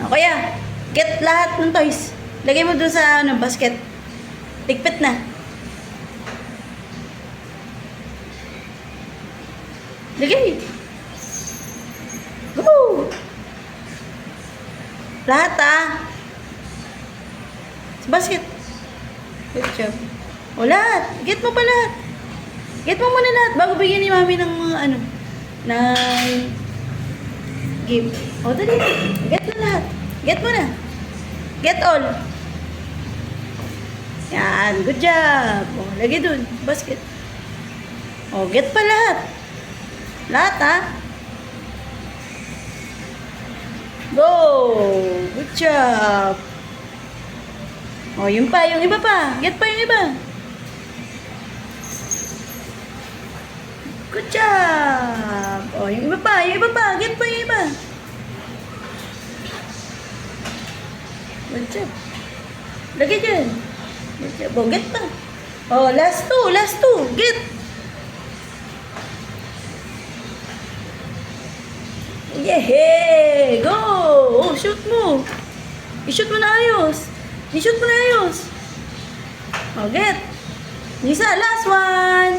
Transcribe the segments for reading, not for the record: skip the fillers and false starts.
O kaya, get lahat ng toys. Lagay mo dun sa basket. Ligpit na. Lagay. Go! Lahat sa basket. Good job. O lahat. Get mo pa lahat. Get mo muna lahat bago bigyan ni mami ng ng gift. O dali. Get na lahat. Get mo na. Get all. Yan. Good job. O, lagay dun. Basket. O, get pa lahat. Lahat Go! Good job. O, yung iba pa. Get pa yung iba. Good job. O, yung iba pa. Get pa yung iba. Good job. Lagay dyan. Good job. O, get pa. O, last two. Get. Yehey! Go! Oh, shoot mo. I-shoot mo na ayos. Oh, get. Isa, last one.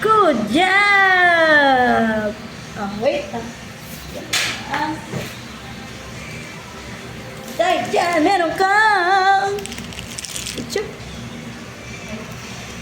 Good job! Oh, wait. Dahil dyan, meron ka